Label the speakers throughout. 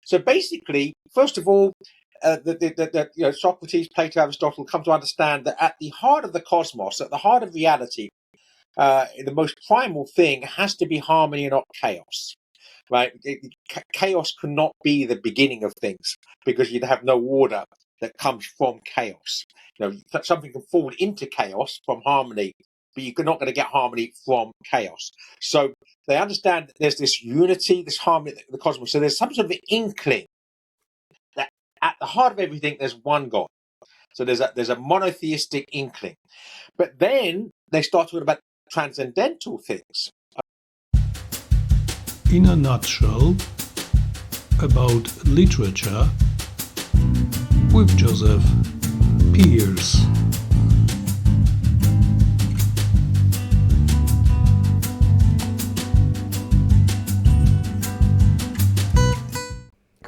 Speaker 1: So basically, first of all, Socrates, Plato, Aristotle come to understand that at the heart of the cosmos, at the heart of reality, the most primal thing has to be harmony and not chaos. Right? Chaos cannot be the beginning of things because you'd have no order that comes from chaos. Something can fall into chaos from harmony, but you're not going to get harmony from chaos. So they understand that there's this unity, this harmony, the cosmos. So there's some sort of inkling that at the heart of everything, there's one God. So there's a monotheistic inkling. But then they start talking about transcendental things.
Speaker 2: In a nutshell, about literature with Joseph Pearce.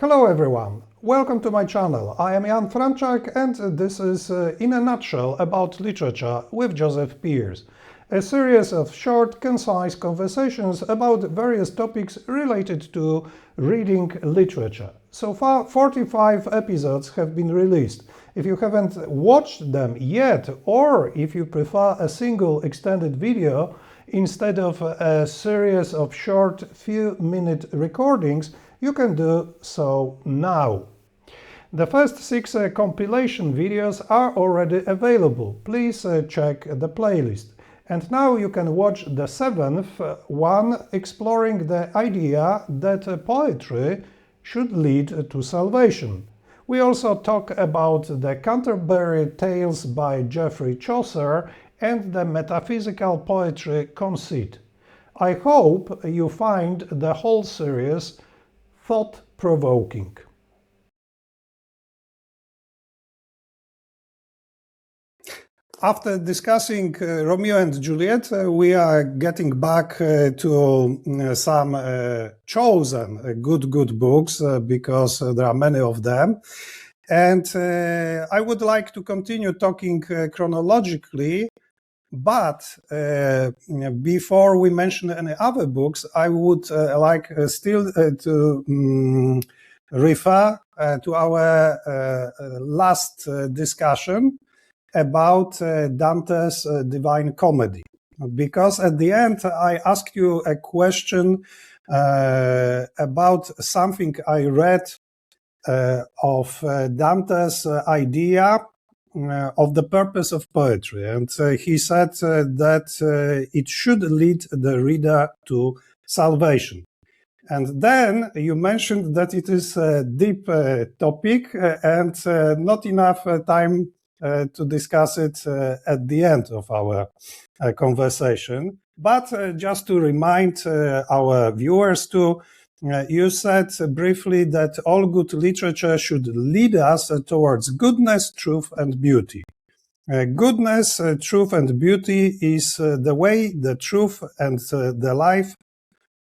Speaker 3: Hello everyone, welcome to my channel. I am Franczak and this is In a Nutshell about literature with Joseph Pearce. A series of short, concise conversations about various topics related to reading literature. So far, 45 episodes have been released. If you haven't watched them yet, or if you prefer a single extended video instead of a series of short few-minute recordings, you can do so now. The first 6 compilation videos are already available. Please check the playlist. And now you can watch the 7th one, exploring the idea that poetry should lead to salvation. We also talk about the Canterbury Tales by Geoffrey Chaucer and the metaphysical poetry conceit. I hope you find the whole series thought-provoking. After discussing Romeo and Juliet, we are getting back to some chosen good books because there are many of them. And I would like to continue talking chronologically, but before we mention any other books, I would like still to refer to our last discussion about Dante's Divine Comedy, because at the end I asked you a question about something I read of Dante's idea of the purpose of poetry, and he said that it should lead the reader to salvation. And then you mentioned that it is a deep topic and not enough time to discuss it at the end of our conversation. But just to remind our viewers too, you said briefly that all good literature should lead us towards goodness, truth, and beauty. Goodness, truth, and beauty is the way, the truth, and the life.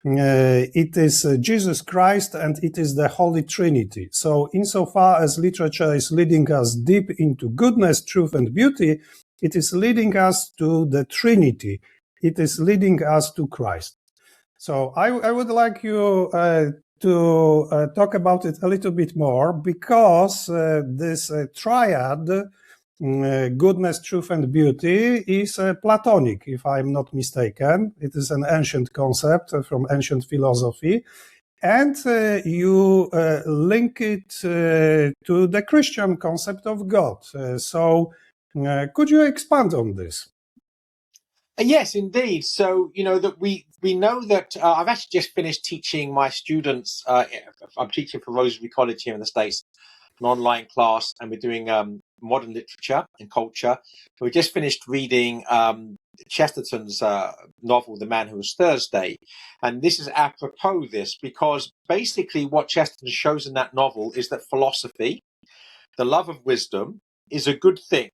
Speaker 3: It is Jesus Christ and it is the Holy Trinity. So insofar as literature is leading us deep into goodness, truth, and beauty, it is leading us to the Trinity. It is leading us to Christ. So I would like you to talk about it a little bit more, because this triad, goodness, truth, and beauty, is Platonic, if I'm not mistaken. It is an ancient concept from ancient philosophy, and you link it to the Christian concept of God. So could you expand on this?
Speaker 1: Yes, indeed. So, that we know that I've actually just finished teaching my students. I'm teaching for Rosary College here in the States, an online class, and we're doing modern literature and culture. We just finished reading Chesterton's novel, The Man Who Was Thursday. And this is apropos this, because basically what Chesterton shows in that novel is that philosophy, the love of wisdom, is a good thing,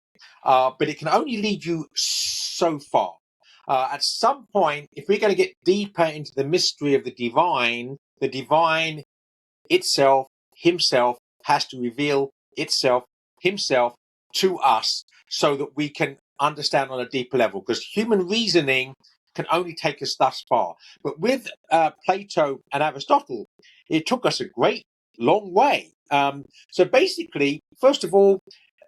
Speaker 1: but it can only lead you so far. At some point, if we're going to get deeper into the mystery of the divine itself, himself, has to reveal itself, himself, to us so that we can understand on a deeper level, because human reasoning can only take us thus far. But with Plato and Aristotle, it took us a great long way. So basically, first of all,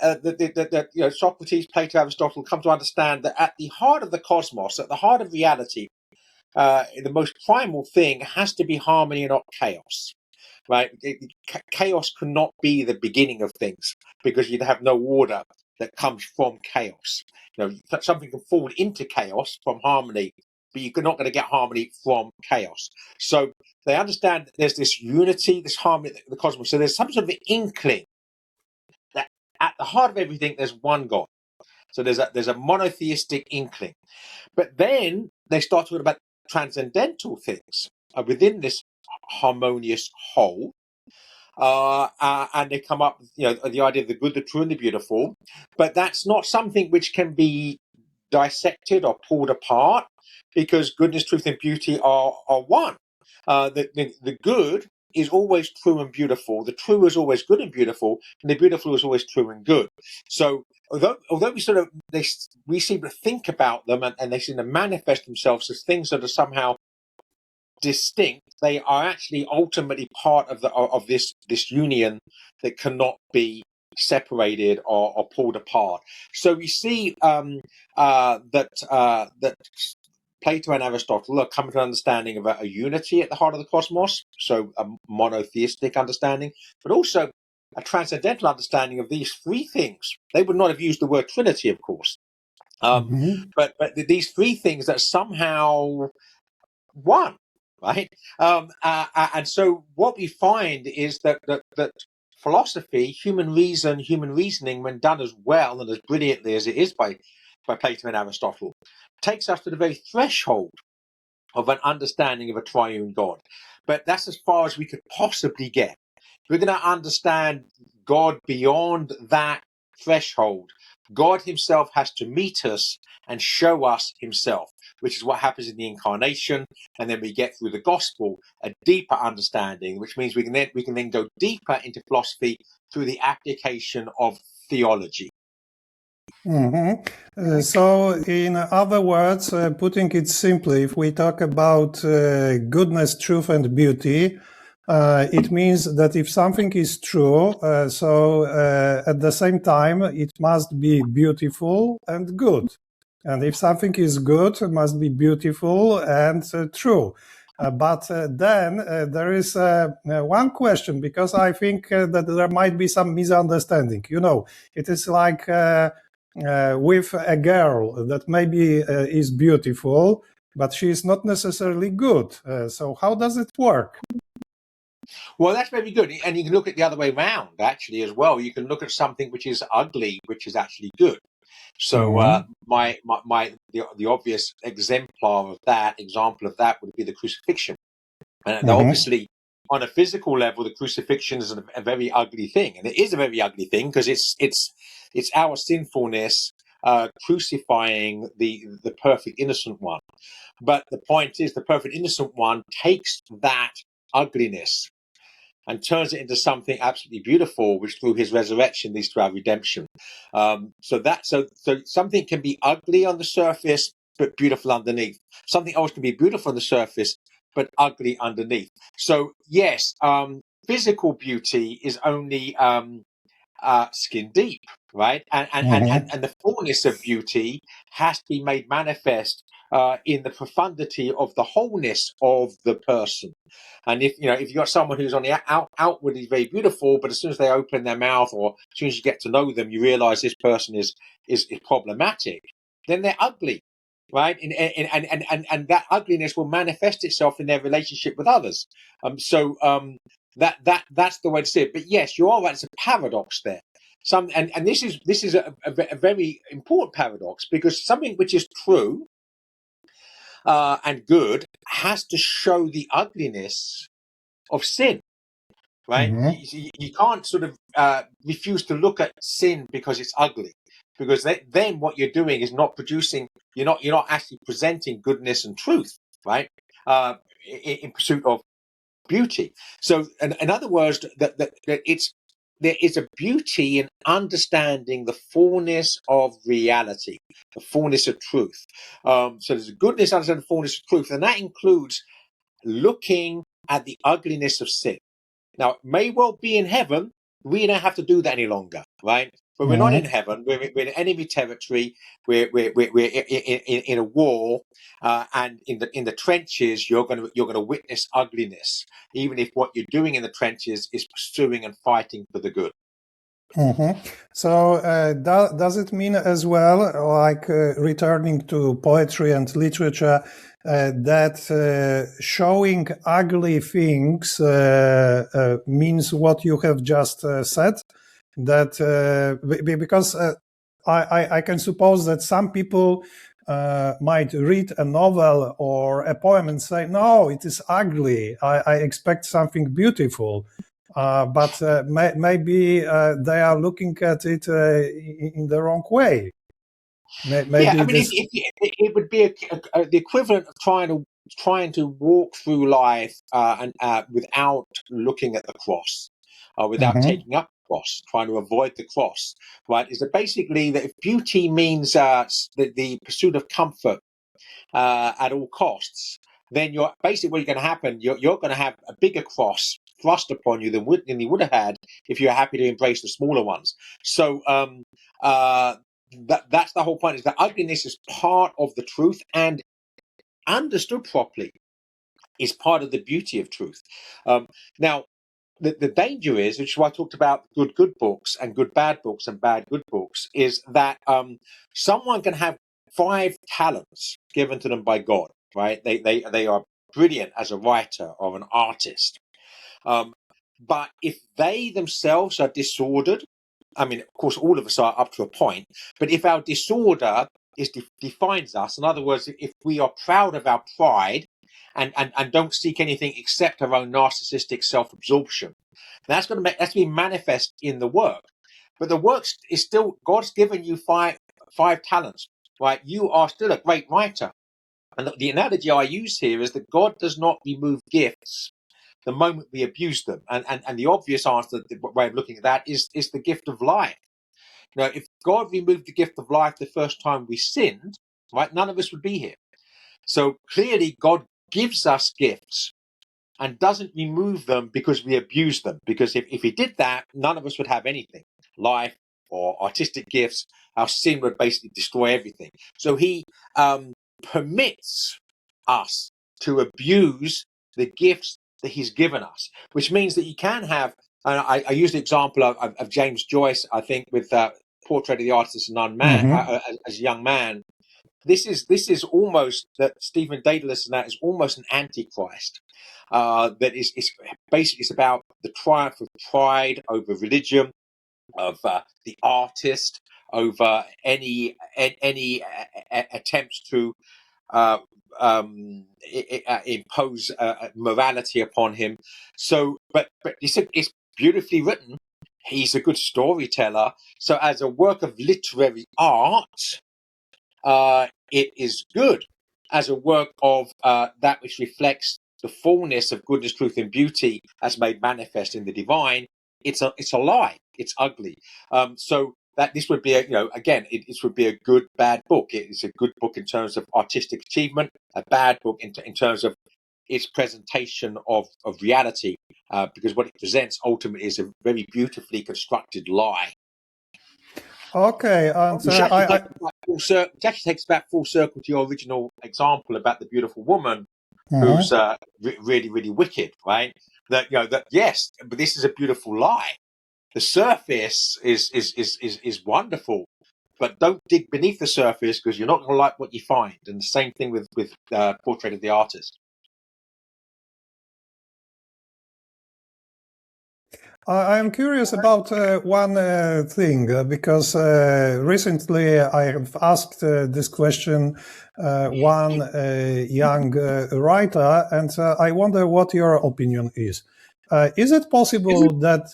Speaker 1: Socrates, Plato, Aristotle come to understand that at the heart of the cosmos, at the heart of reality, the most primal thing has to be harmony and not chaos. Right? Chaos cannot be the beginning of things because you'd have no order that comes from chaos. Something can fall into chaos from harmony, but you're not going to get harmony from chaos. So they understand that there's this unity, this harmony, the cosmos. So there's some sort of inkling that at the heart of everything, there's one God. So there's a monotheistic inkling. But then they start talking about transcendental things within this harmonious whole. And they come up, the idea of the good, the true, and the beautiful. But that's not something which can be dissected or pulled apart, because goodness, truth, and beauty are one. The good is always true and beautiful. The true is always good and beautiful, and the beautiful is always true and good. So although we seem to think about them and they seem to manifest themselves as things that are somehow distinct, they are actually ultimately part of this union that cannot be separated or pulled apart. So we see that Plato and Aristotle are coming to an understanding of a unity at the heart of the cosmos, so a monotheistic understanding, but also a transcendental understanding of these three things. They would not have used the word Trinity, of course, but these three things that somehow one. Right, and so what we find is that philosophy, human reasoning, when done as well and as brilliantly as it is by Plato and Aristotle, takes us to the very threshold of an understanding of a triune God. But that's as far as we could possibly get. We're going to understand God beyond that threshold. God himself has to meet us and show us himself, which is what happens in the incarnation. And then we get through the gospel a deeper understanding, which means we can then go deeper into philosophy through the application of theology.
Speaker 3: So, in other words, putting it simply, if we talk about goodness, truth, and beauty, it means that if something is true, at the same time, it must be beautiful and good. And if something is good, it must be beautiful and true. But then there is one question, because I think that there might be some misunderstanding. It is like with a girl that maybe is beautiful, but she is not necessarily good. So how does it work?
Speaker 1: Well, that's very good. And you can look at the other way around, actually, as well. You can look at something which is ugly, which is actually good. So the obvious example of that would be the crucifixion. And obviously, on a physical level, the crucifixion is a very ugly thing. And it is a very ugly thing because it's our sinfulness crucifying the perfect innocent one. But the point is, the perfect innocent one takes that ugliness and turns it into something absolutely beautiful, which through his resurrection leads to our redemption. So something can be ugly on the surface, but beautiful underneath. Something else can be beautiful on the surface, but ugly underneath. So yes, physical beauty is only skin deep, right? And the fullness of beauty has to be made manifest in the profundity of the wholeness of the person. And if you've got someone who's on the outwardly very beautiful, but as soon as they open their mouth or as soon as you get to know them, you realize this person is problematic, then they're ugly, right? And that ugliness will manifest itself in their relationship with others. That's the way to see it. But yes, you are right. It's a paradox there. And this is a very important paradox, because something which is true and good has to show the ugliness of sin, right? You can't sort of refuse to look at sin because it's ugly, because then what you're doing is not producing. You're not actually presenting goodness and truth, right? In pursuit of beauty. So, in other words, that there is a beauty in understanding the fullness of reality, the fullness of truth. So there's a goodness, understanding the fullness of truth, and that includes looking at the ugliness of sin. Now, it may well be in heaven. We don't have to do that any longer, right? But we're not in heaven. We're in enemy territory. We're in a war, and in the trenches, you're going to witness ugliness, even if what you're doing in the trenches is pursuing and fighting for the good.
Speaker 3: So does it mean as well, like returning to poetry and literature, that showing ugly things means what you have just said? That because I can suppose that some people might read a novel or a poem and say, no, it is ugly. I expect something beautiful. But maybe they are looking at it in the wrong way. Maybe
Speaker 1: yeah, I mean, it would be the equivalent of trying to walk through life and without looking at the cross, without taking up the cross, trying to avoid the cross. Right? Is that basically that if beauty means the pursuit of comfort at all costs, then you're basically what's going to happen. You're going to have a bigger cross thrust upon you than you would have had if you're happy to embrace the smaller ones. So that's the whole point, is that ugliness is part of the truth, and understood properly is part of the beauty of truth. Now, the danger is, which is why I talked about good books and good bad books and bad good books, is that someone can have 5 talents given to them by God, right? They are brilliant as a writer or an artist. But if they themselves are disordered, I mean, of course, all of us are up to a point, but if our disorder defines us, in other words, if we are proud of our pride and don't seek anything except our own narcissistic self-absorption, that's going to be manifest in the work. But the work is still, God's given you five talents, right? You are still a great writer. And the analogy I use here is that God does not remove gifts the moment we abuse them. And the obvious answer, the way of looking at that, is the gift of life. Now, if God removed the gift of life the first time we sinned, right, none of us would be here. So clearly God gives us gifts and doesn't remove them because we abuse them. Because if he did that, none of us would have anything, life or artistic gifts. Our sin would basically destroy everything. So he permits us to abuse the gifts that he's given us, which means that you can have, and I use the example of James Joyce, I think, with Portrait of the Artist as as a young man. This is almost, that Stephen Dedalus and that is almost an antichrist. That is basically, it's about the triumph of pride over religion, of the artist over any attempts to impose morality upon him. So, but it's beautifully written. He's a good storyteller. So, as a work of literary art, it is good. As a work of that which reflects the fullness of goodness, truth, and beauty, as made manifest in the divine, it's a lie. It's ugly. So that this would be this would be a good bad book. It's a good book in terms of artistic achievement, a bad book in terms of its presentation of reality, because what it presents ultimately is a very beautifully constructed lie.
Speaker 3: Okay,
Speaker 1: Which actually takes back full circle to your original example about the beautiful woman who's really, really wicked, right? Yes, but this is a beautiful lie. The surface is wonderful, but don't dig beneath the surface, because you're not going to like what you find. And the same thing with Portrait of the Artist.
Speaker 3: I'm curious about one thing, because recently I have asked this question one young writer, and I wonder what your opinion is. Is it possible that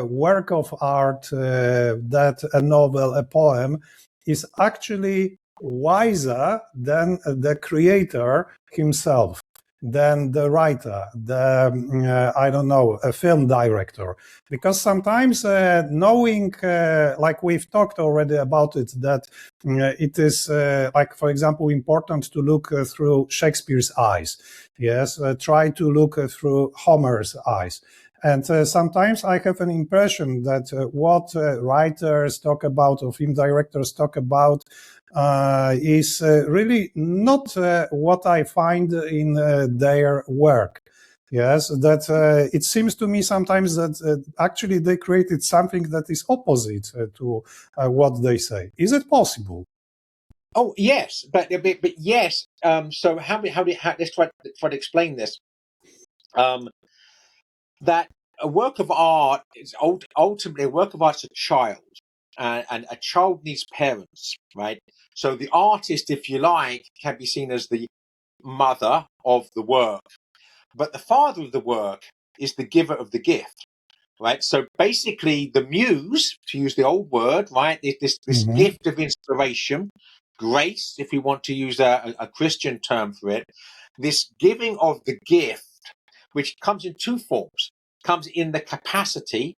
Speaker 3: work of art, that a novel, a poem, is actually wiser than the creator himself, than the writer, a film director? Because sometimes knowing, like we've talked already about it, that it is, like, for example, important to look through Shakespeare's eyes. Yes, try to look through Homer's eyes. And sometimes I have an impression that what writers talk about, or film directors talk about, is really not what I find in their work. Yes, that it seems to me sometimes that actually they created something that is opposite to what they say. Is it possible?
Speaker 1: Oh yes, but yes. So let's try to explain this. That a work of art is ultimately a work of art is a child, and a child needs parents, right? So the artist, if you like, can be seen as the mother of the work, but the father of the work is the giver of the gift, right? So basically, the muse, to use the old word, right, is this gift of inspiration, grace, if we want to use a Christian term for it, this giving of the gift, which comes in two forms, comes in the capacity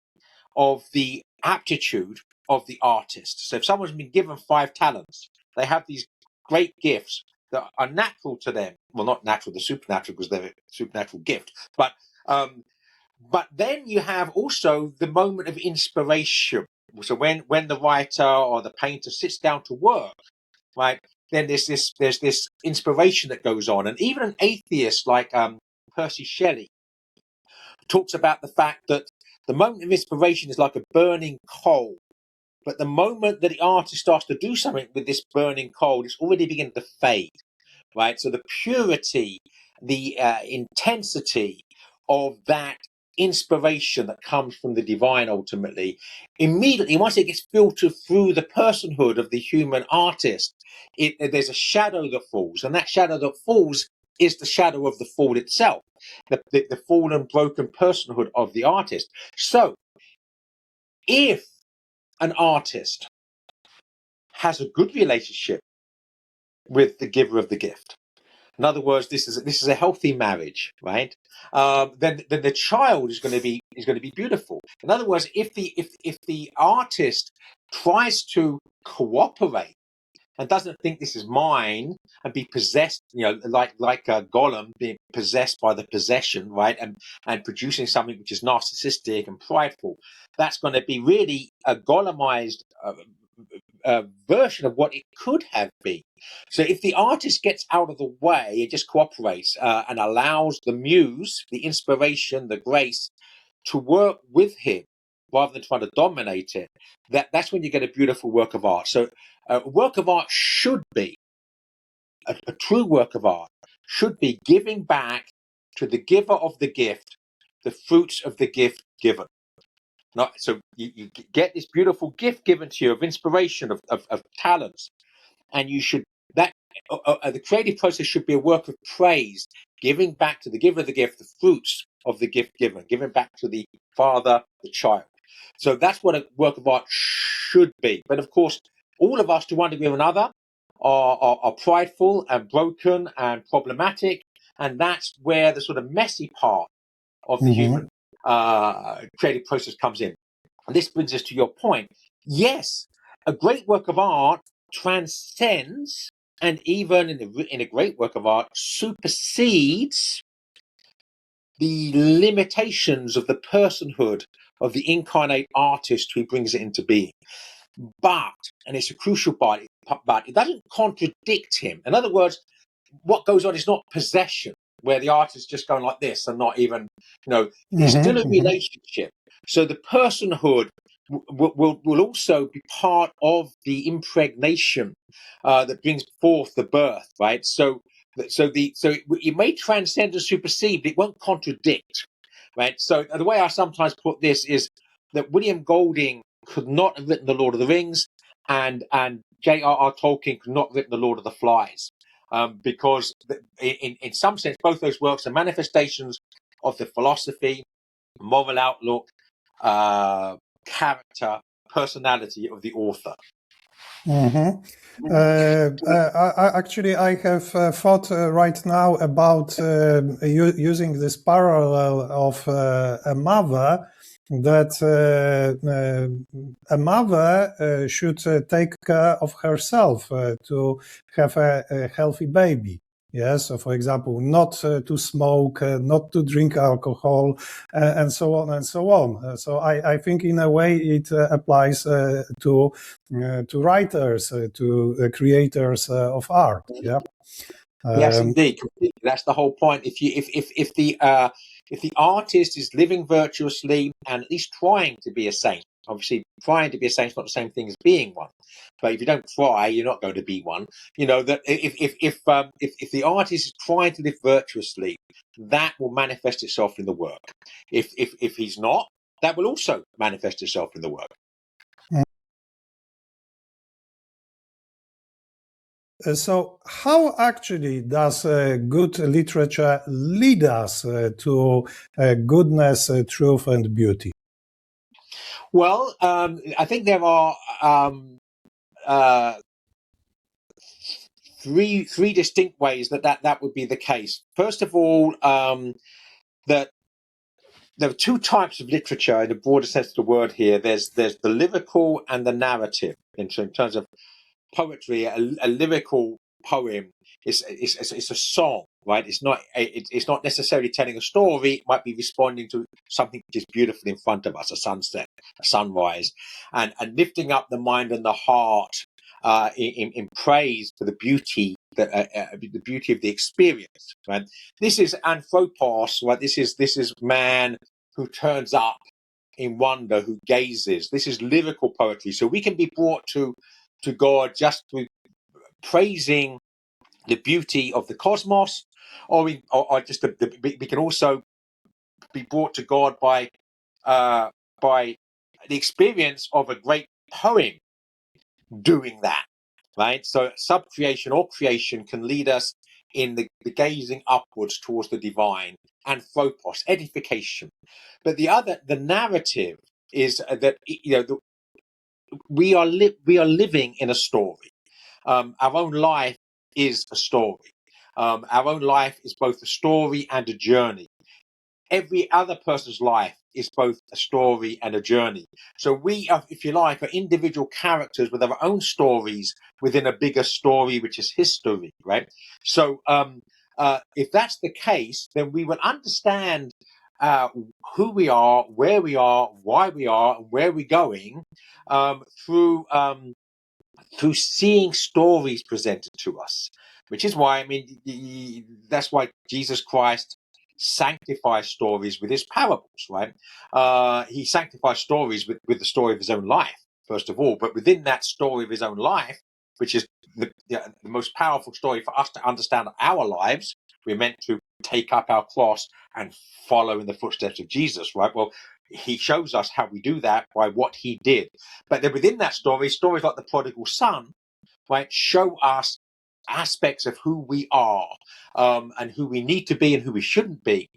Speaker 1: of the aptitude of the artist. So if someone's been given 5 talents, they have these great gifts that are natural to them. Well, not natural, they're supernatural because they're a supernatural gift. But then you have also the moment of inspiration. So when the writer or the painter sits down to work, right, then there's this inspiration that goes on. And even an atheist like Pearce talks about the fact that the moment of inspiration is like a burning coal. But the moment that the artist starts to do something with this burning coal, it's already beginning to fade, right? So the purity, the intensity of that inspiration that comes from the divine ultimately, immediately, once it gets filtered through the personhood of the human artist, there's a shadow that falls. And that shadow that falls is the shadow of the fall itself, the fallen, broken personhood of the artist. So if an artist has a good relationship with the giver of the gift, in other words, this is a healthy marriage, right? Then the child is going to be beautiful. In other words, if the artist tries to cooperate and doesn't think this is mine and be possessed, like Gollum being possessed by the possession, right, and producing something which is narcissistic and prideful, that's going to be really a Gollumized version of what it could have been. So if the artist gets out of the way and just cooperates and allows the muse, the inspiration, the grace to work with him rather than trying to dominate it, that's when you get a beautiful work of art. So a work of art should be, a true work of art should be giving back to the giver of the gift the fruits of the gift given. So you get this beautiful gift given to you of inspiration, of talents, and you should, the creative process should be a work of praise, giving back to the giver of the gift the fruits of the gift given, giving back to the father, the child. So that's what a work of art should be. But of course, all of us, to one degree or another, are prideful and broken and problematic, and that's where the sort of messy part of the human creative process comes in. And this brings us to your point. Yes, a great work of art transcends, and even in a great work of art supersedes the limitations of the personhood of the incarnate artist who brings it into being. But, and it's a crucial part, but it doesn't contradict him. In other words, what goes on is not possession, where the artist is just going like this and not even, there's still a relationship. So the personhood will also be part of the impregnation that brings forth the birth, right? So it may transcend and supersede, but it won't contradict, right? So the way I sometimes put this is that William Golding could not have written The Lord of the Rings, and J.R.R. Tolkien could not have written The Lord of the Flies, because in some sense both those works are manifestations of the philosophy, moral outlook, character, personality of the author.
Speaker 3: Actually, I have thought right now about using this parallel of a mother, that a mother should take care of herself to have a healthy baby. Yes, so for example, not to smoke, not to drink alcohol, and so on and so on. So I think in a way it applies to writers, to creators of art. Yeah.
Speaker 1: Yes, indeed, completely. That's the whole point. If the artist is living virtuously and at least trying to be a saint, obviously trying to be a saint is not the same thing as being one. But if you don't try, you're not going to be one. You know that if the artist is trying to live virtuously, that will manifest itself in the work. If he's not, that will also manifest itself in the work.
Speaker 3: So how actually does good literature lead us to goodness, truth, and beauty?
Speaker 1: Well, I think there are three distinct ways that would be the case. First of all, that there are two types of literature in the broader sense of the word here. There's the lyrical and the narrative. In terms of poetry, a lyrical poem is a song, right? It's not necessarily telling a story. It might be responding to something which is beautiful in front of us, a sunset, a sunrise, and lifting up the mind and the heart in praise for the beauty the beauty of the experience. Right? This is anthropos. Right? This is man who turns up in wonder, who gazes. This is lyrical poetry. So we can be brought to God just through praising the beauty of the cosmos, or we can also be brought to God by the experience of a great poem doing that, right? So subcreation or creation can lead us in the gazing upwards towards the divine, anthropos, edification. But the narrative is that we are living in a story. Our own life is a story. Our own life is both a story and a journey. Every other person's life is both a story and a journey. So we are, if you like, are individual characters with our own stories within a bigger story, which is history, right? So if that's the case, then we will understand who we are, where we are, why we are, and where we're going through seeing stories presented to us, which is why, that's why Jesus Christ sanctifies stories with his parables, right? He sanctifies stories with the story of his own life, first of all, but within that story of his own life, which is the most powerful story for us to understand our lives, we're meant to take up our cross and follow in the footsteps of Jesus, right? Well, he shows us how we do that by what he did. But then within that story, stories like the prodigal son, right, show us aspects of who we are and who we need to be and who we shouldn't be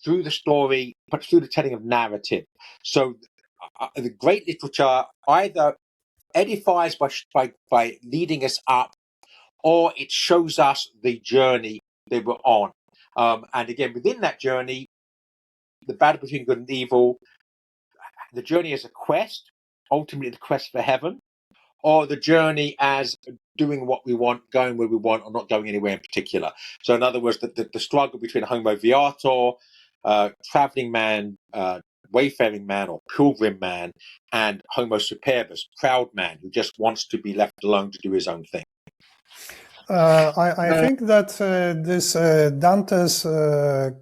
Speaker 1: through the story, but through the telling of narrative. So the great literature either edifies by leading us up, or it shows us the journey they were on. And again, within that journey, the battle between good and evil, the journey is a quest, ultimately the quest for heaven, or the journey as doing what we want, going where we want, or not going anywhere in particular. So in other words, the struggle between homo viator, traveling man, wayfaring man or pilgrim man, and homo superbus, proud man who just wants to be left alone to do his own thing.
Speaker 3: I think that this Dante's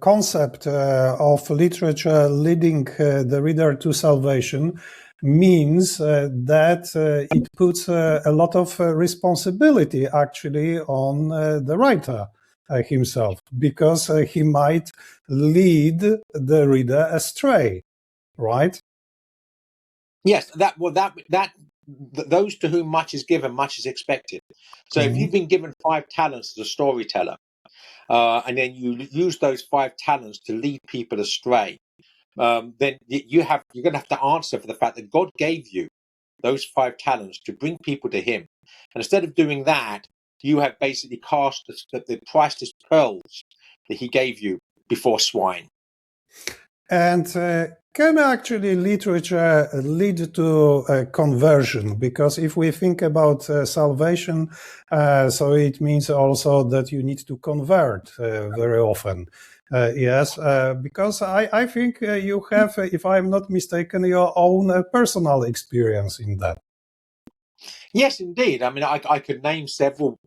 Speaker 3: concept of literature leading the reader to salvation means that it puts a lot of responsibility actually on the writer himself, because he might lead the reader astray, right?
Speaker 1: Yes, those to whom much is given, much is expected. So if you've been given 5 talents as a storyteller, and then you use those 5 talents to lead people astray, then you're going to have to answer for the fact that God gave you those 5 talents to bring people to him. And instead of doing that, you have basically cast the priceless pearls that he gave you before swine.
Speaker 3: And can actually literature lead to conversion? Because if we think about salvation, so it means also that you need to convert very often. Yes, because I think you have, if I'm not mistaken, your own personal experience in that.
Speaker 1: Yes, indeed. I mean, I could name several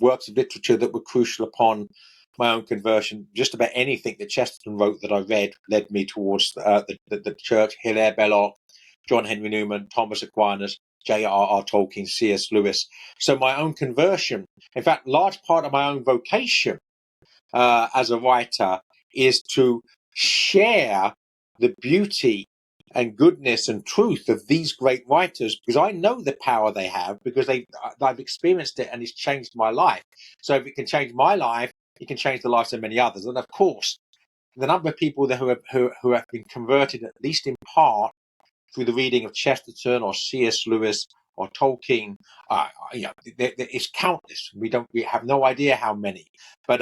Speaker 1: works of literature that were crucial upon my own conversion. Just about anything that Chesterton wrote that I read led me towards the church. Hilaire Belloc, John Henry Newman, Thomas Aquinas, J.R.R. Tolkien, C.S. Lewis. So my own conversion, in fact, large part of my own vocation as a writer is to share the beauty and goodness and truth of these great writers, because I know the power they have, because I've experienced it and it's changed my life. So if it can change my life, it can change the lives of many others. And of course, the number of people who have been converted, at least in part, through the reading of Chesterton or C.S. Lewis or Tolkien, it's countless. We have no idea how many. But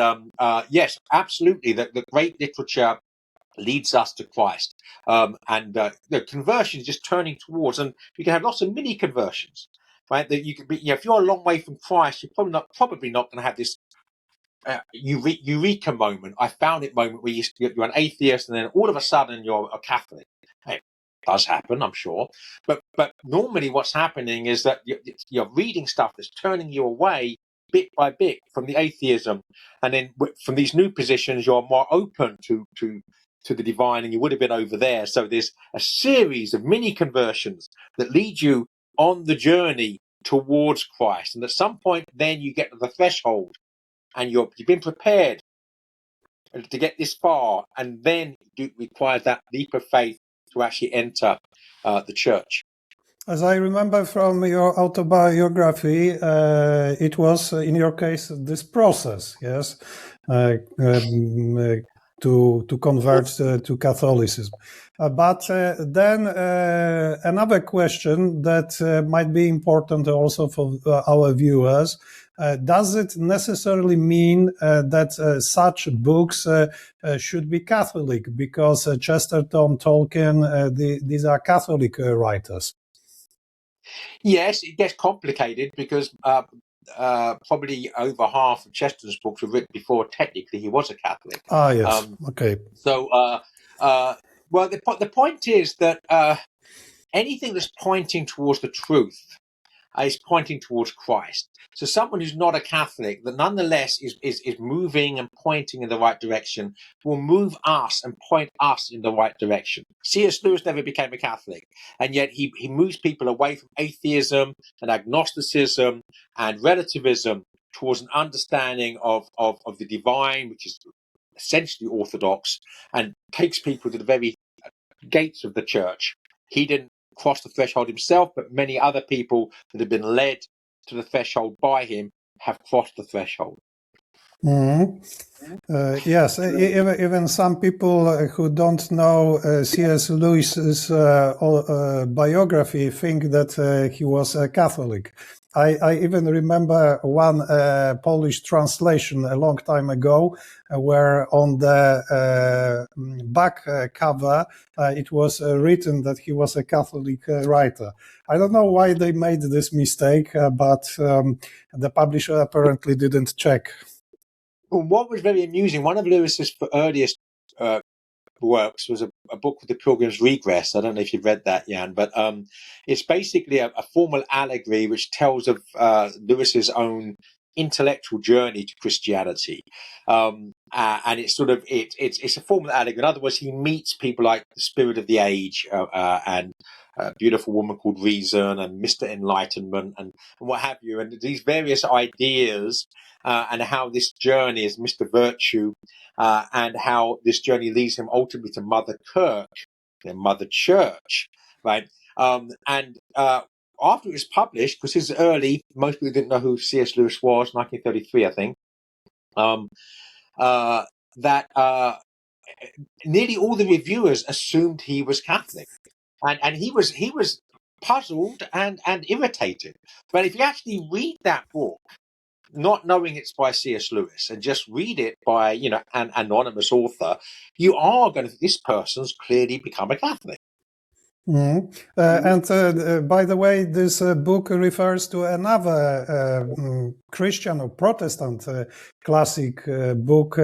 Speaker 1: yes, absolutely, the great literature leads us to Christ, and the conversion is just turning towards, and you can have lots of mini conversions, right? That you can be, if you're a long way from Christ, you're probably not going to have this eureka moment, I found it moment where you're an atheist, and then all of a sudden you're a Catholic. It does happen, I'm sure, but normally what's happening is that you're reading stuff that's turning you away bit by bit from the atheism, and then from these new positions you're more open to the divine, and you would have been over there. So there's a series of mini conversions that lead you on the journey towards Christ, and at some point then you get to the threshold and you've been prepared to get this far, and then it requires that leap of faith to actually enter the church.
Speaker 3: As I remember from your autobiography, it was, in your case, this process, yes, to convert to Catholicism. But then another question that might be important also for our viewers, does it necessarily mean that such books should be Catholic? Because Chesterton, Tolkien, these are Catholic writers.
Speaker 1: Yes, it gets complicated because probably over half of Chesterton's books were written before technically he was a Catholic.
Speaker 3: Ah, yes. Okay.
Speaker 1: So, well, the point is that anything that's pointing towards the truth is pointing towards Christ. So someone who's not a Catholic, that nonetheless is moving and pointing in the right direction, will move us and point us in the right direction. C.S. Lewis never became a Catholic, and yet he moves people away from atheism and agnosticism and relativism towards an understanding of the divine, which is essentially orthodox, and takes people to the very gates of the church. He didn't cross the threshold himself, but many other people that have been led to the threshold by him have crossed the threshold.
Speaker 3: Mm-hmm. Yes, even some people who don't know C.S. Lewis's biography think that he was a Catholic. I even remember one Polish translation a long time ago where on the back cover it was written that he was a Catholic writer. I don't know why they made this mistake, but the publisher apparently didn't check.
Speaker 1: Well, what was very amusing, one of Lewis's earliest works was a book called The Pilgrim's Regress. I don't know if you've read that, Jan, but it's basically a formal allegory which tells of Lewis's own intellectual journey to Christianity, and it's sort of it's a formal allegory. In other words, he meets people like the Spirit of the Age and a beautiful woman called Reason and Mr. Enlightenment and what have you, and these various ideas and how this journey is Mr. Virtue. And how this journey leads him ultimately to Mother Kirk, Mother Church, right? And after it was published, because it's early, most people didn't know who C.S. Lewis was, 1933, I think, that nearly all the reviewers assumed he was Catholic. And he was puzzled and irritated. But if you actually read that book, not knowing it's by C.S. Lewis and just read it by, an anonymous author, you are going to, this person's clearly become a Catholic.
Speaker 3: And by the way, this book refers to another Christian or Protestant classic book,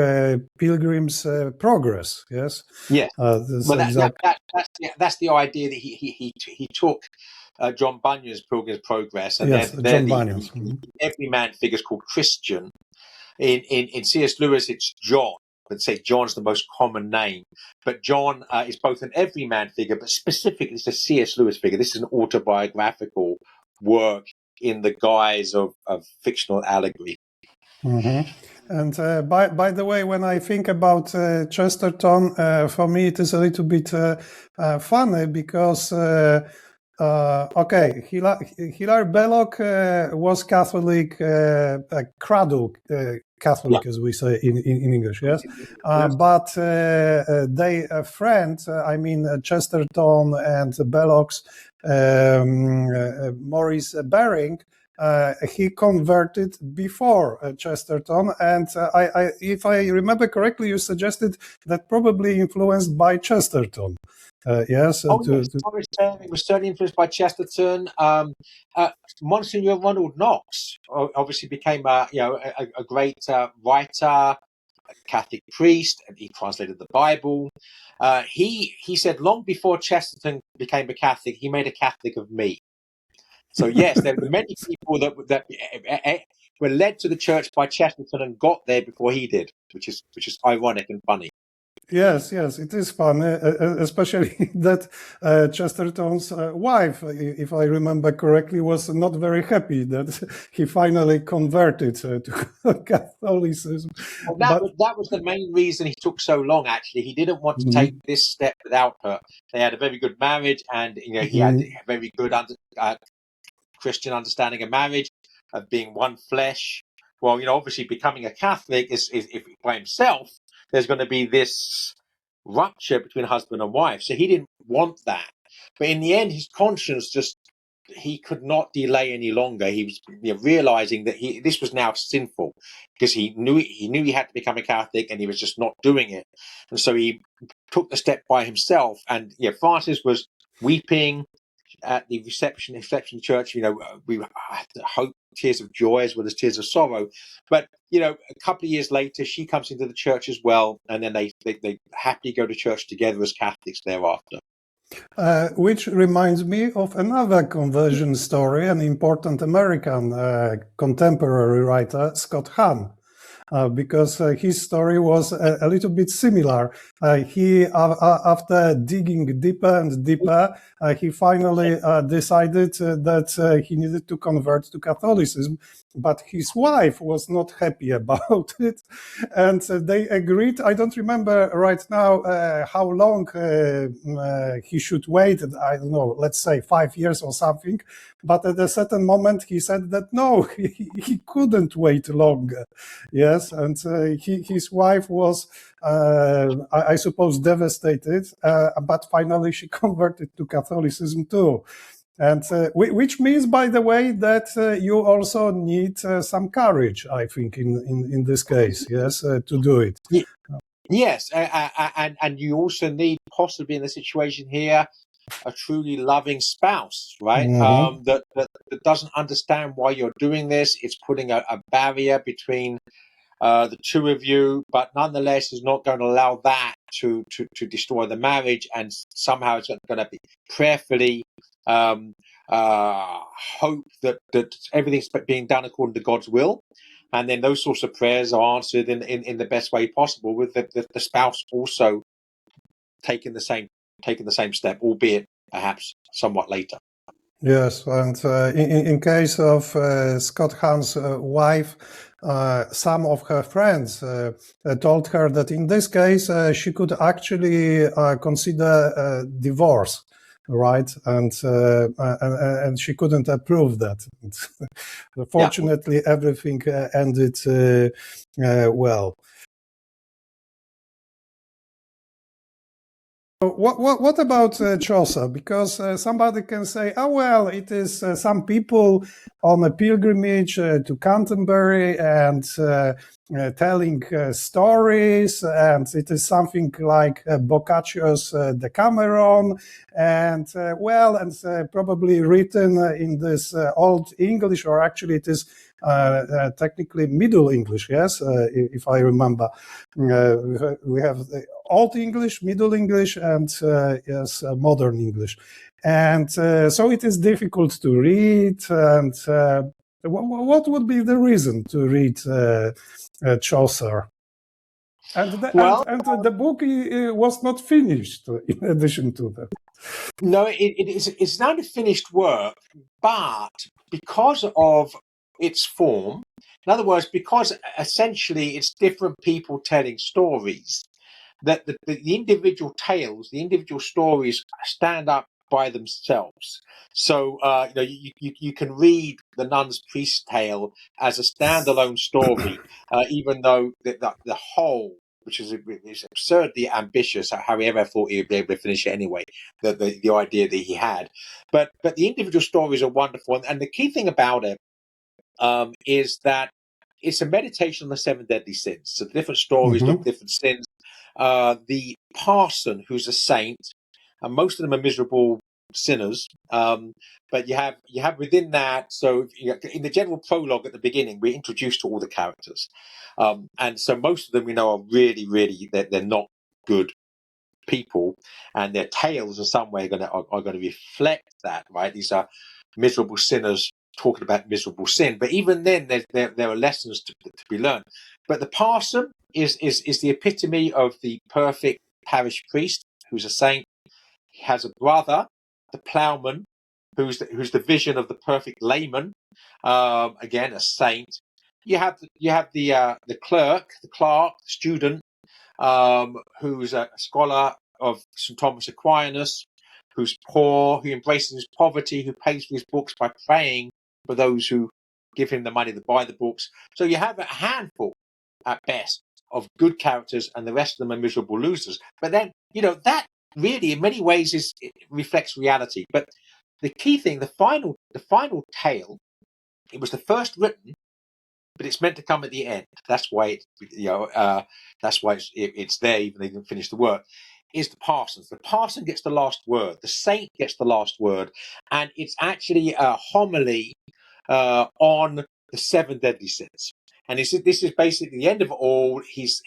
Speaker 3: Pilgrim's Progress. Yes.
Speaker 1: Yeah. That's the idea that he took John Bunyan's Pilgrim's Progress, and
Speaker 3: yes,
Speaker 1: they're
Speaker 3: John Bunyan's.
Speaker 1: everyman figures called Christian. In C.S. Lewis, it's John. Let's say John's the most common name, but John is both an everyman figure, but specifically it's a C.S. Lewis figure. This is an autobiographical work in the guise of fictional allegory.
Speaker 3: Mm-hmm. And by the way, when I think about Chesterton, for me it is a little bit funny because Hilaire Belloc was Catholic, cradle Catholic, as we say in English, yes. But they friend, Chesterton and Belloc's Maurice Baring, he converted before Chesterton, and if I remember correctly, you suggested that probably influenced by Chesterton. Yes.
Speaker 1: It was certainly influenced by Chesterton. Monsignor Ronald Knox obviously became a great writer, a Catholic priest, and he translated the Bible. He said long before Chesterton became a Catholic, he made a Catholic of me. So yes, there were many people that were led to the church by Chesterton and got there before he did, which is ironic and funny.
Speaker 3: Yes, it is fun, especially that Chesterton's wife, if I remember correctly, was not very happy that he finally converted to Catholicism.
Speaker 1: Well, that was the main reason he took so long, actually. He didn't want to take this step without her. They had a very good marriage, and he had a very good Christian understanding of marriage, of being one flesh. Well, obviously becoming a Catholic is if by himself, there's going to be this rupture between husband and wife. So he didn't want that. But in the end, his conscience he could not delay any longer. He was realizing that this was now sinful because he knew he had to become a Catholic and he was just not doing it. And so he took the step by himself. And Francis was weeping at the reception church. We hope tears of joy as well as tears of sorrow. But a couple of years later, she comes into the church as well, and then they happily go to church together as Catholics thereafter.
Speaker 3: Which reminds me of another conversion story, an important American contemporary writer, Scott Hahn. Because his story was a little bit similar. He, after digging deeper and deeper, he finally decided that he needed to convert to Catholicism, but his wife was not happy about it. And they agreed, I don't remember right now how long he should wait, I don't know, let's say 5 years or something. But at a certain moment, he said that no, he couldn't wait longer. Yes, and his wife was, I suppose, devastated. But finally, she converted to Catholicism too. And which means, by the way, that you also need some courage, I think, in this case, yes, to do it.
Speaker 1: Yes, and you also need, possibly in the situation here, a truly loving spouse, right?
Speaker 3: Mm-hmm.
Speaker 1: That doesn't understand why you're doing this. It's putting a barrier between the two of you, but nonetheless is not going to allow that to destroy the marriage. And somehow it's going to be prayerfully hope that everything's being done according to God's will. And then those sorts of prayers are answered in the best way possible, with the spouse also taking the same step, albeit perhaps somewhat later.
Speaker 3: Yes, and in case of Scott Hahn's wife, some of her friends told her that in this case she could actually consider divorce, right? And she couldn't approve that. Fortunately, everything ended well. What about Chaucer? Because somebody can say, oh, well, it is some people on a pilgrimage to Canterbury and telling stories, and it is something like Boccaccio's Decameron, and probably written in this Old English, or actually it is technically Middle English, yes, if I remember. We have Old English, Middle English, and Modern English. And so it is difficult to read. And what would be the reason to read Chaucer? And the book was not finished, in addition to that.
Speaker 1: No, it's not a finished work, but because of its form, in other words, because essentially it's different people telling stories, that the individual tales, the individual stories stand up by themselves. So you can read the Nun's Priest Tale as a standalone story, even though the whole, which is absurdly ambitious, how he ever thought he would be able to finish it anyway, the idea that he had. But the individual stories are wonderful, and the key thing about it is that it's a meditation on the 7 deadly sins. So the different stories look different sins. The parson, who's a saint, and most of them are miserable sinners. But you have within that. So in the general prologue at the beginning, we're introduced to all the characters, and so most of them we know are really they're not good people, and their tales in some way are going to reflect that. Right? These are miserable sinners talking about miserable sin. But even then, there are lessons to be learned. But the parson is the epitome of the perfect parish priest, who's a saint. He has a brother, the ploughman, who's the vision of the perfect layman, again a saint. You have the clerk, the student, who's a scholar of St. Thomas Aquinas, who's poor, who embraces his poverty, who pays for his books by praying for those who give him the money to buy the books. So you have a handful, at best, of good characters, and the rest of them are miserable losers. But then, that really, in many ways, it reflects reality. But the key thing, the final tale, it was the first written, but it's meant to come at the end. That's why it's there, even though they didn't finish the work. Is the parsons. The parson gets the last word. The saint gets the last word, and it's actually a homily on the 7 deadly sins. And this is basically the end of it all. He's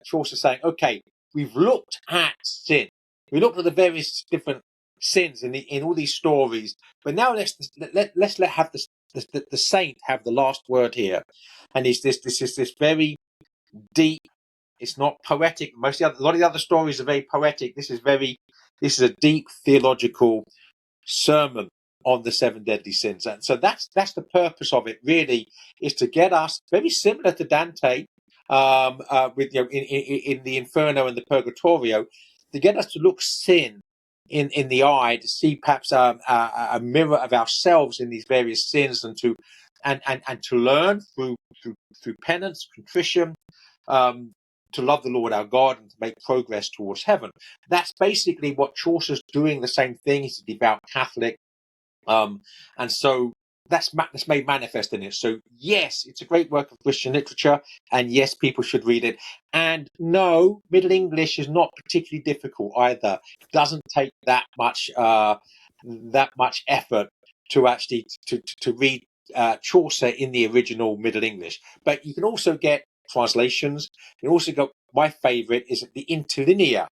Speaker 1: Chaucer saying, okay, we've looked at sin. We looked at the various different sins in all these stories, but now let's have the saint have the last word here. And this is this very deep. It's not poetic. A lot of the other stories are very poetic. This is a deep theological sermon on the 7 deadly sins. And so that's the purpose of it, really, is to get us, very similar to Dante, with in the Inferno and the Purgatorio, to get us to look sin in the eye, to see perhaps a mirror of ourselves in these various sins, and to learn through penance, contrition, to love the Lord our God and to make progress towards heaven. That's basically what Chaucer's doing. The same thing. He's a devout Catholic. And so that's made manifest in it. So yes, it's a great work of Christian literature, and yes, people should read it. And no, Middle English is not particularly difficult either. It doesn't take that much effort to actually to read Chaucer in the original Middle English. But you can also get translations. You also got, my favorite is the interlinear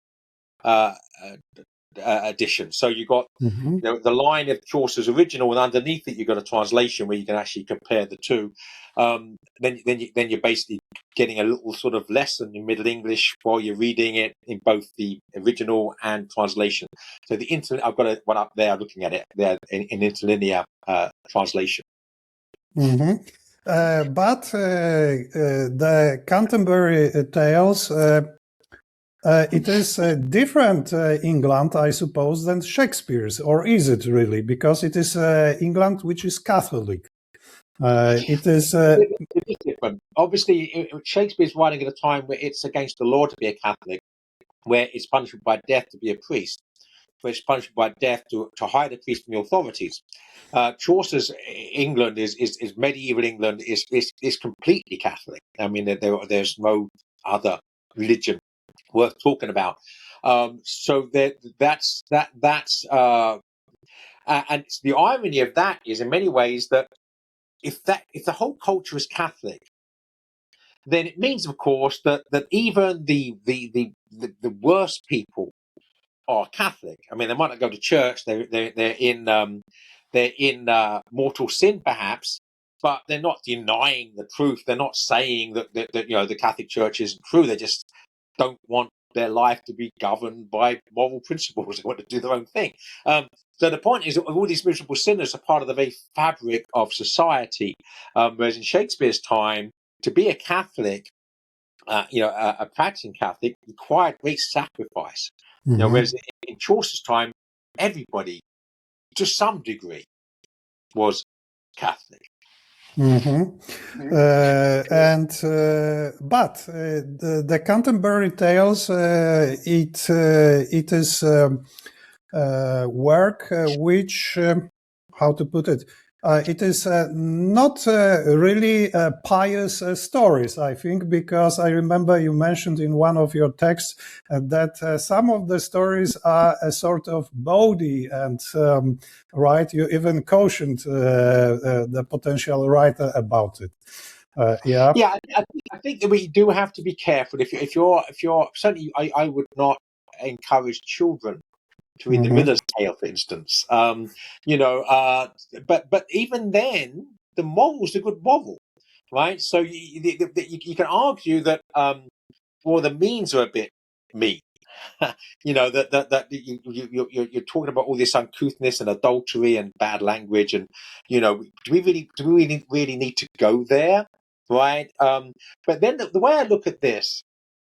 Speaker 1: edition. So you got the line of Chaucer's original, and underneath it you've got a translation where you can actually compare the two. Then you're basically getting a little sort of lesson in Middle English while you're reading it in both the original and translation. So I've got one up there looking at it there in interlinear translation.
Speaker 3: But the Canterbury Tales, it is different England, I suppose, than Shakespeare's, or is it really? Because it is England which is Catholic. It is
Speaker 1: different. Obviously, Shakespeare's writing at a time where it's against the law to be a Catholic. where it's punishment by death to be a priest, where it's punishment by death to hide a priest from the authorities. Chaucer's England is medieval England is completely Catholic. I mean, there's no other religion worth talking about. So that's and the irony of that is, in many ways, that if the whole culture is Catholic, then it means, of course, that even the worst people are Catholic. I mean, they might not go to church. They're in mortal sin, perhaps, but they're not denying the truth. They're not saying that the Catholic Church isn't true. They just don't want their life to be governed by moral principles. They want to do their own thing. So the point is that all these miserable sinners are part of the very fabric of society. Whereas in Shakespeare's time, to be a Catholic, a practicing Catholic, required great sacrifice.
Speaker 3: Mm-hmm.
Speaker 1: Whereas in Chaucer's time, everybody, to some degree, was Catholic.
Speaker 3: Mm-hmm. But the contemporary tales, it is work which, how to put it, it is not really pious stories, I think, because I remember you mentioned in one of your texts that some of the stories are a sort of bawdy and, right, you even cautioned the potential writer about it. Yeah.
Speaker 1: I think that we do have to be careful. If you're certainly, I would not encourage children to read the Miller's Tale, for instance. But even then, the moral's a good moral, right? So you can argue that the means are a bit mean. That you're talking about all this uncouthness and adultery and bad language, and do we really need to go there, right? But then the way I look at this,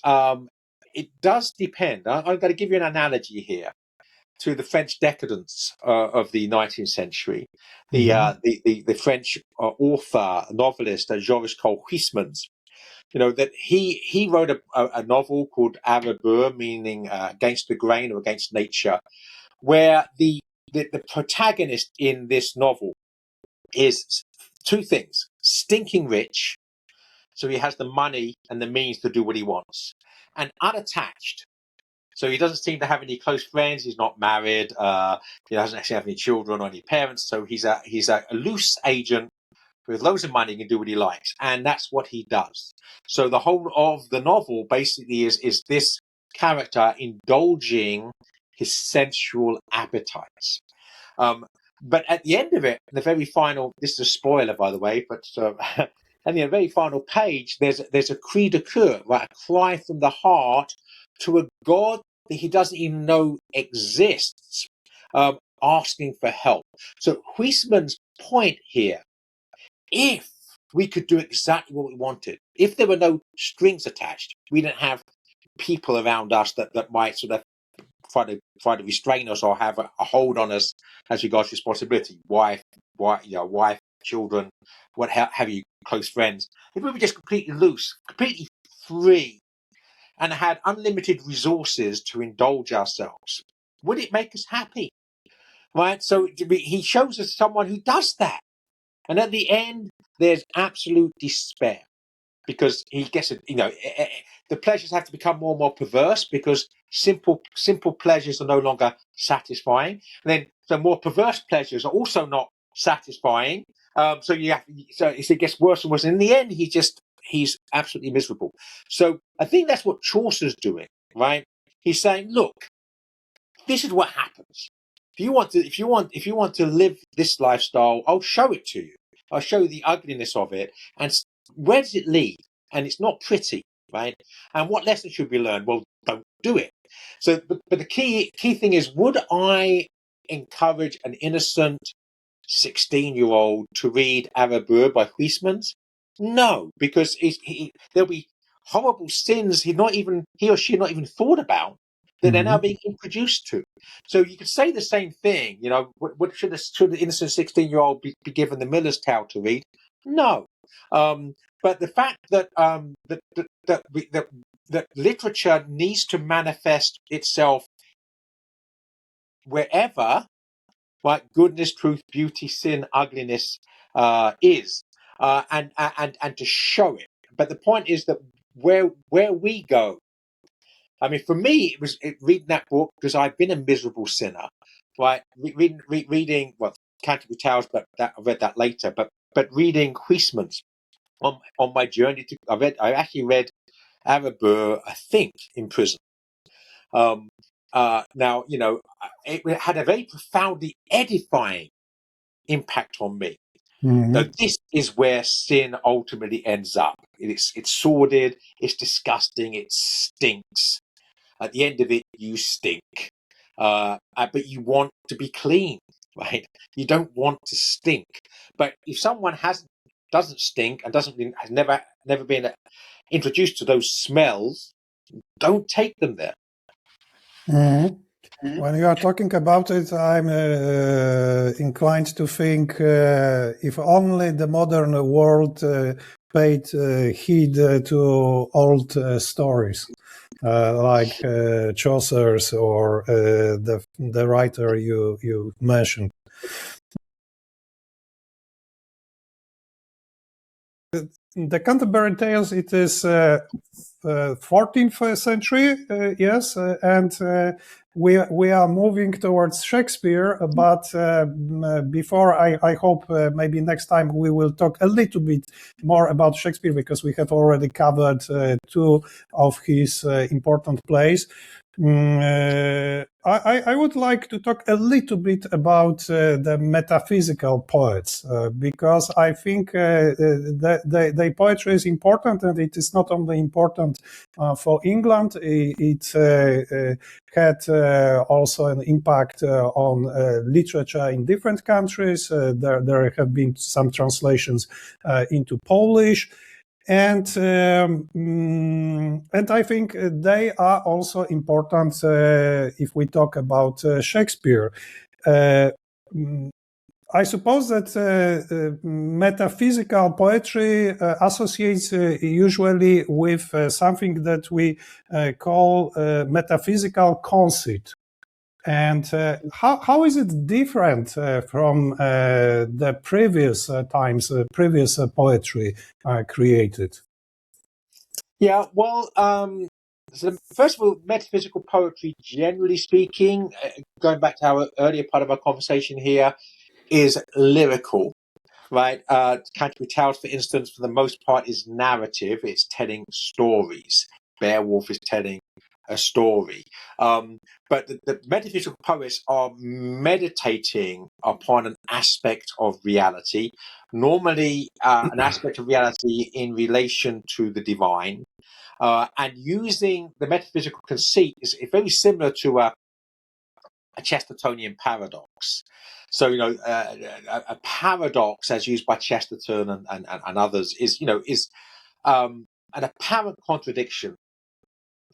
Speaker 1: it does depend. I'm going to give you an analogy here to the French decadence of the 19th century. The French author, novelist, Georges Huysmans, that he wrote a novel called À rebours, meaning against the grain or against nature, where the protagonist in this novel is two things: stinking rich, so he has the money and the means to do what he wants, and unattached. So he doesn't seem to have any close friends. He's not married. He doesn't actually have any children or any parents. So he's a loose agent with loads of money and can do what he likes. And that's what he does. So the whole of the novel basically is this character indulging his sensual appetites. But at the end of it, the very final, this is a spoiler, by the way, but at the very final page, there's a cri de coeur, right? A cry from the heart to a God that he doesn't even know exists, asking for help. So Huysmans' point here, if we could do exactly what we wanted, if there were no strings attached, we didn't have people around us that might sort of try to restrain us or have a hold on us as regards responsibility, wife, children, what have you, close friends. If we were just completely loose, completely free, and had unlimited resources to indulge ourselves, would it make us happy? Right? So he shows us someone who does that. And at the end, there's absolute despair because he gets it, the pleasures have to become more and more perverse because simple pleasures are no longer satisfying. And then the more perverse pleasures are also not satisfying. So it gets worse and worse. And in the end, he's absolutely miserable. So I think that's what Chaucer's doing, right? He's saying, look, this is what happens. If you want to live this lifestyle, I'll show it to you. I'll show you the ugliness of it. And where does it lead? And it's not pretty, right? And what lesson should we learn? Well, don't do it. So, but the key thing is, would I encourage an innocent 16-year-old to read À rebours by Huysmans? No, because there'll be horrible sins he or she not even thought about that they're now being introduced to. So you could say the same thing. What should the innocent 16-year-old be given the Miller's Tale to read? No. But the fact that that literature needs to manifest itself wherever, right, goodness, truth, beauty, sin, ugliness is, and to show it. But the point is that where we go. I mean, for me, it was reading that book because I've been a miserable sinner, right? Reading well, Canterbury Tales, but I read that later. But reading Huysmans on my journey to, I actually read Arabur, I think, in prison. Now, you know, it had a very profoundly edifying impact on me.
Speaker 3: Mhm.
Speaker 1: Now, this is where sin ultimately ends up. It's sordid, it's disgusting, it stinks. At the end of it, you stink. But you want to be clean, right? You don't want to stink. But if someone doesn't stink and has never been introduced to those smells, don't take them there.
Speaker 3: Mhm. When you are talking about it, I'm inclined to think if only the modern world paid heed to old stories, like Chaucer's or the writer you mentioned. The Canterbury Tales, it is 14th century, yes, and we are moving towards Shakespeare, but before I hope maybe next time we will talk a little bit more about Shakespeare, because we have already covered two of his important plays. I would like to talk a little bit about the metaphysical poets, because I think the poetry is important, and it is not only important for England, it had also an impact on literature in different countries. There have been some translations into Polish. And I think they are also important if we talk about Shakespeare. I suppose that metaphysical poetry associates usually with something that we call metaphysical conceit. And how is it different from the previous times, previous poetry created?
Speaker 1: Yeah, well, so first of all, metaphysical poetry, generally speaking, going back to our earlier part of our conversation here, is lyrical, right? Canterbury Tales, for instance, for the most part, is narrative. It's telling stories. Beowulf is telling a story. But the metaphysical poets are meditating upon an aspect of reality, normally an aspect of reality in relation to the divine, and using the metaphysical conceit is very similar to a Chestertonian paradox. So, you know, a paradox as used by Chesterton and others is an apparent contradiction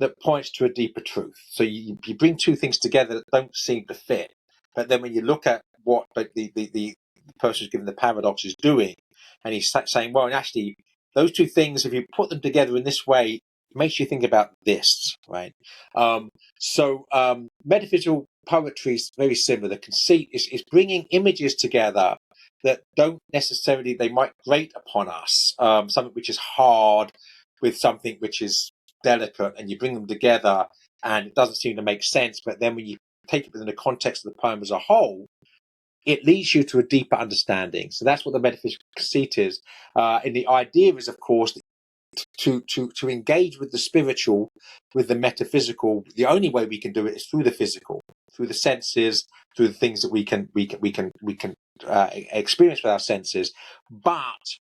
Speaker 1: that points to a deeper truth. So you bring two things together that don't seem to fit. But then when you look at what the person who's given the paradox is doing, and he's saying, well, actually, those two things, if you put them together in this way, it makes you think about this, right? So metaphysical poetry is very similar. The conceit is bringing images together that don't necessarily, they might grate upon us, something which is hard with something which is delicate, and you bring them together and it doesn't seem to make sense. But then when you take it within the context of the poem as a whole, it leads you to a deeper understanding. So that's what the metaphysical conceit is. And the idea is, of course, to engage with the spiritual, with the metaphysical. The only way we can do it is through the physical, through the senses, through the things that we can experience with our senses. But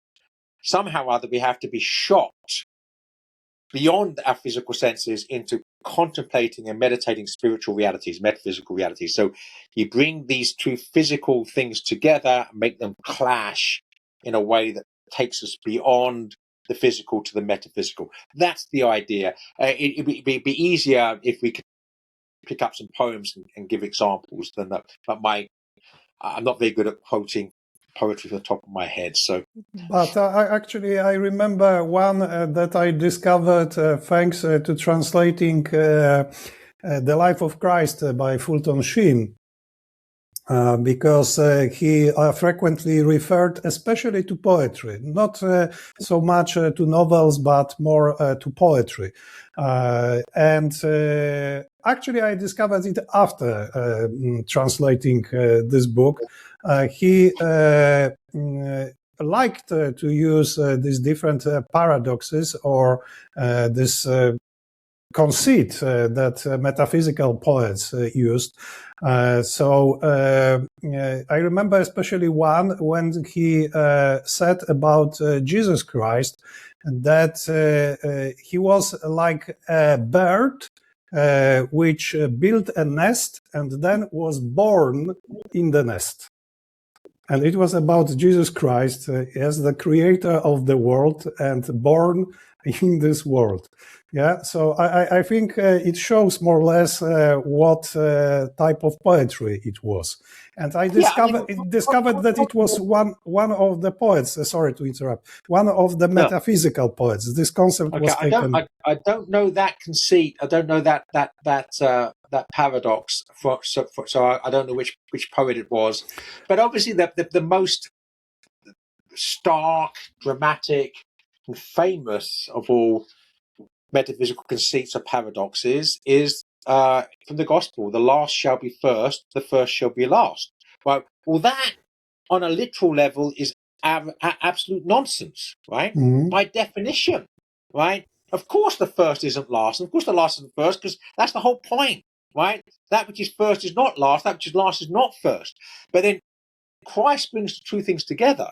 Speaker 1: somehow or other, we have to be shocked beyond our physical senses into contemplating and meditating spiritual realities, metaphysical realities. So you bring these two physical things together and make them clash in a way that takes us beyond the physical to the metaphysical. That's the idea. It'd be easier if we could pick up some poems and give examples than that. But I'm not very good at quoting poetry from the top of my head. So,
Speaker 3: but I remember one that I discovered thanks to translating The Life of Christ by Fulton Sheen. Because he frequently referred especially to poetry, not so much to novels, but more to poetry. And actually, I discovered it after translating this book. He liked to use these different paradoxes or this conceit that metaphysical poets used. So I remember especially one when he said about Jesus Christ that he was like a bird which built a nest and then was born in the nest. And it was about Jesus Christ as the creator of the world and born in this world. Yeah, so I think it shows more or less what type of poetry it was. And I discovered that it was one of the poets, sorry to interrupt, one of the metaphysical poets. This concept was taken.
Speaker 1: I don't know that conceit. I don't know that paradox. So I don't know which poet it was. But obviously the most stark, dramatic, and famous of all metaphysical conceits or paradoxes is from the gospel: the last shall be first, the first shall be last. Right? Well, that on a literal level is absolute nonsense, right?
Speaker 3: Mm-hmm.
Speaker 1: By definition, right? Of course, the first isn't last, and of course, the last isn't first, because that's the whole point, right? That which is first is not last. That which is last is not first. But then Christ brings the two things together,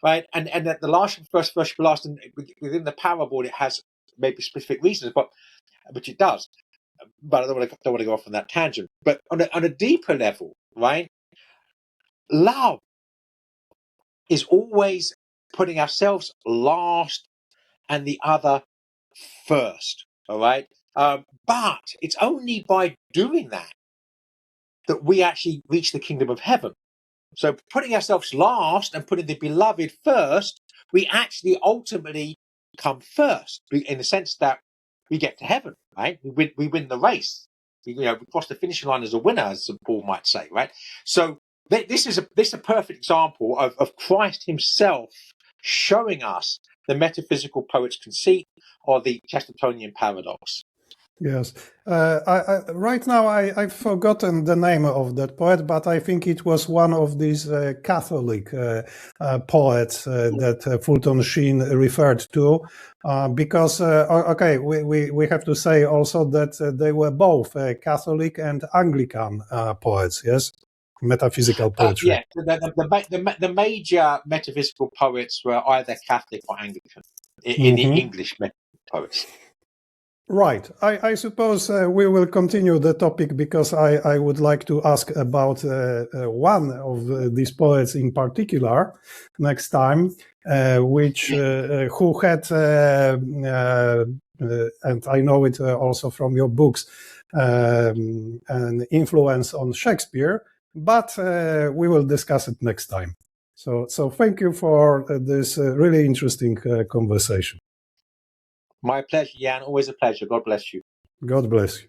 Speaker 1: right? And that the last shall be first, first shall be last. And within the parable, it has maybe specific reasons, but which it does. But I don't want to go off on that tangent. But on a deeper level, right? Love is always putting ourselves last and the other first. All right. But it's only by doing that we actually reach the kingdom of heaven. So putting ourselves last and putting the beloved first, we actually ultimately come first, in the sense that we get to heaven, right? We win the race. We cross the finishing line as a winner, as St. Paul might say, right? So this is a perfect example of Christ himself showing us the metaphysical poet's conceit or the Chestertonian paradox.
Speaker 3: Yes. Right now, I've forgotten the name of that poet, but I think it was one of these Catholic poets that Fulton Sheen referred to, because, we have to say also that they were both Catholic and Anglican poets, yes? Metaphysical poetry.
Speaker 1: Yeah, the major metaphysical poets were either Catholic or Anglican in the English metaphysical poets.
Speaker 3: Right. I suppose we will continue the topic, because I would like to ask about one of these poets in particular next time, who had, and I know it also from your books, an influence on Shakespeare, but we will discuss it next time. So thank you for this really interesting conversation.
Speaker 1: My pleasure, Jan. Always a pleasure. God bless you.
Speaker 3: God bless you.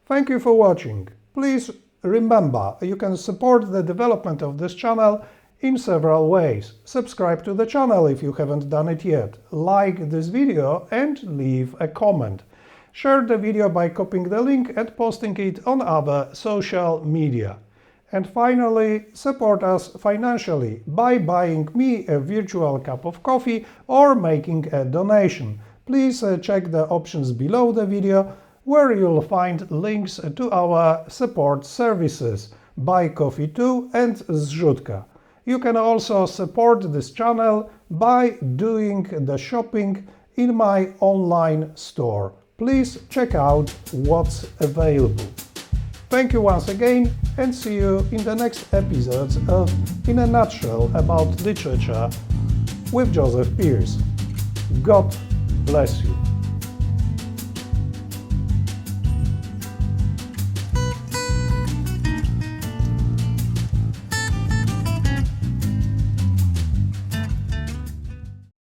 Speaker 3: Thank you for watching. Please remember, you can support the development of this channel in several ways. Subscribe to the channel if you haven't done it yet. Like this video and leave a comment. Share the video by copying the link and posting it on other social media. And finally, support us financially by buying me a virtual cup of coffee or making a donation. Please check the options below the video, where you'll find links to our support services, Buy Coffee Too and Zrzutka. You can also support this channel by doing the shopping in my online store. Please check out what's available. Thank you once again, and see you in the next episodes of In a Nutshell About Literature with Joseph Pearce. God bless you.